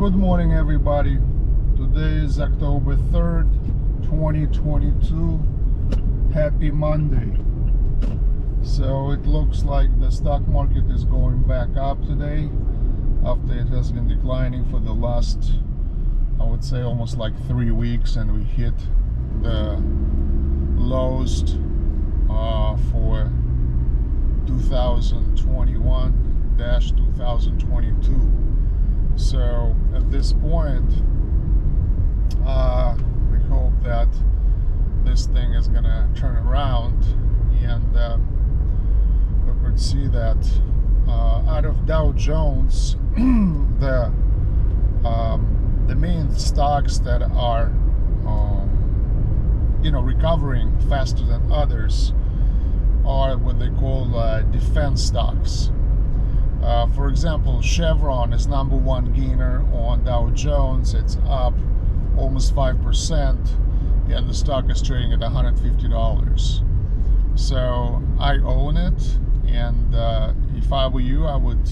Good morning, everybody. Today is October 3rd, 2022. Happy Monday. So it looks like the stock market is going back up today after it has been declining for the last, I would say, almost like 3 weeks, and we hit the lows for 2021-2022. So at this point, we hope that this thing is gonna turn around, and we could see that out of Dow Jones, the main stocks that are recovering faster than others are what they call defense stocks. For example, Chevron is number one gainer on Dow Jones. It's up almost 5%, and the stock is trading at $150. So I own it, and if I were you, I would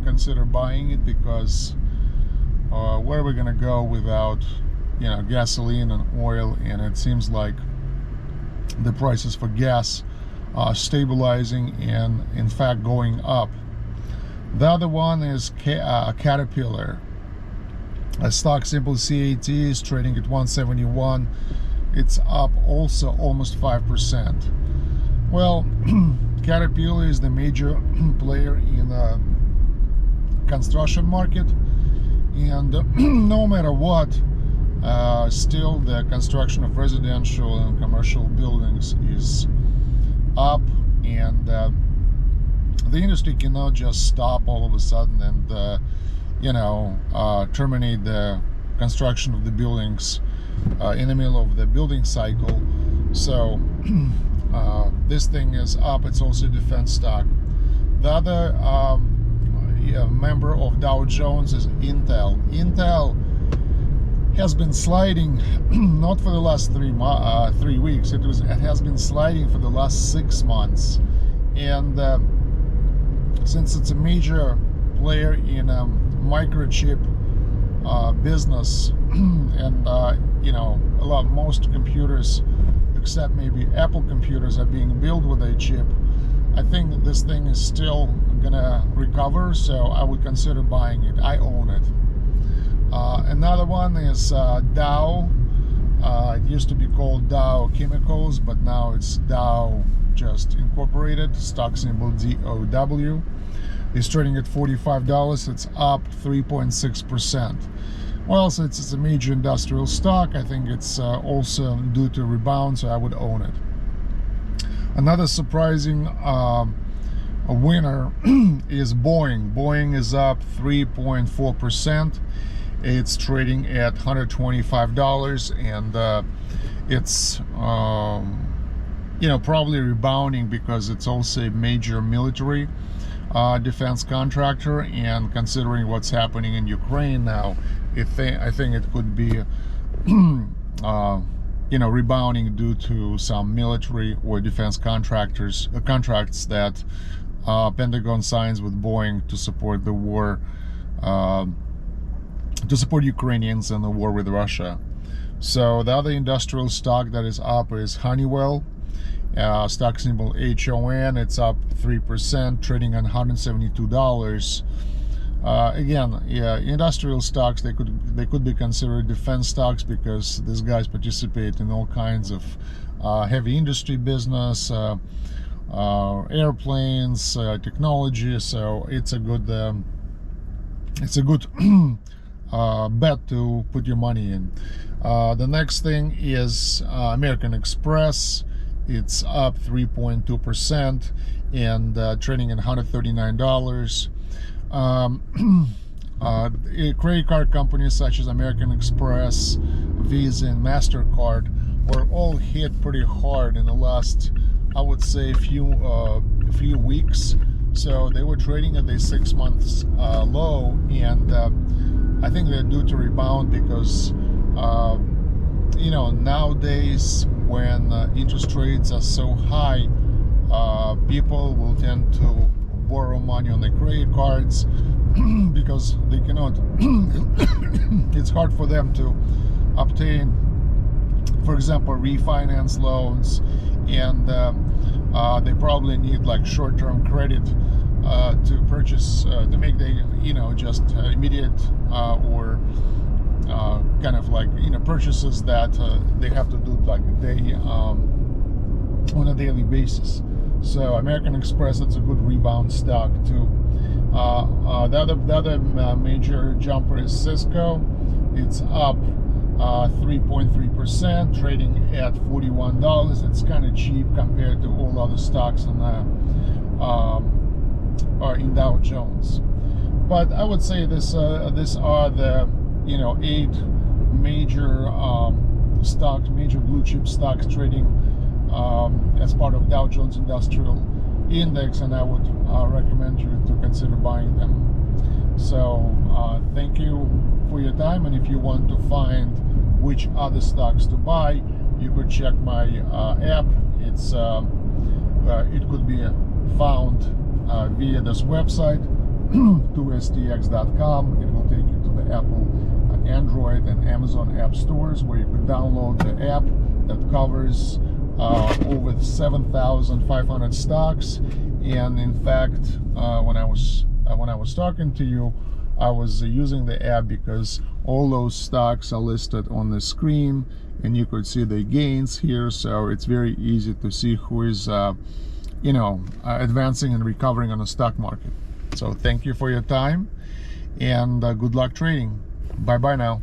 consider buying it, because where are we gonna go without gasoline and oil? And it seems like the prices for gas are stabilizing and in fact going up. The other one is Caterpillar. A stock symbol CAT is trading at 171. It's up also almost 5%. Well, Caterpillar is the major player in the construction market, and no matter what, still the construction of residential and commercial buildings is up, and the industry cannot just stop all of a sudden and terminate the construction of the buildings in the middle of the building cycle. So this thing is up. It's also a defense stock. The other member of Dow Jones is Intel. Intel has been sliding, not for the last 3 weeks. It has been sliding for the last 6 months, and since it's a major player in microchip business, and most computers, except maybe Apple computers, are being built with a chip, I think that this thing is still gonna recover, so I would consider buying it. I own it. Another one is Dow. It used to be called Dow Chemicals, but now it's Dow just Incorporated. Stock symbol DOW. It's trading at $45. It's up 3.6%. Well, so it's a major industrial stock. I think it's also due to rebound, so I would own it. Another surprising winner is Boeing. Boeing is up 3.4%. It's trading at $125, and it's probably rebounding because it's also a major military defense contractor, and considering what's happening in Ukraine now, I think it could be rebounding due to some military or defense contracts that Pentagon signs with Boeing to support the war, to support Ukrainians in the war with Russia. So the other industrial stock that is up is Honeywell. Stock symbol HON. It's up 3%, trading on $172. Again, industrial stocks, they could be considered defense stocks, because these guys participate in all kinds of heavy industry business, airplanes, technology. So it's a good bet to put your money in. The next thing is American Express. It's up 3.2% and trading at $139. Credit card companies such as American Express, Visa, and MasterCard were all hit pretty hard in the last, I would say, few weeks. So they were trading at a 6 months low, and I think they're due to rebound because nowadays when interest rates are so high, people will tend to borrow money on their credit cards because they cannot it's hard for them to obtain, for example, refinance loans, and they probably need like short-term credit to purchase, to make the, just immediate or kind of like, purchases that they have to do like on a daily basis. So American Express, it's a good rebound stock too. The other major jumper is Cisco. It's up 3.3%, trading at $41. It's kind of cheap compared to all other stocks in Dow Jones. But I would say this are the 8 major stocks, major blue chip stocks trading as part of Dow Jones Industrial Index, and I would recommend you to consider buying them. So thank you for your time, and if you want to find which other stocks to buy, you could check my app. It's it could be found via this website, 2stx.com. It will take you to the Apple, Android, and Amazon app stores, where you could download the app that covers over 7,500 stocks. And in fact, when I was talking to you, I was using the app because all those stocks are listed on the screen, and you could see the gains here. So it's very easy to see who is advancing and recovering on the stock market. So thank you for your time, and good luck trading. Bye bye now.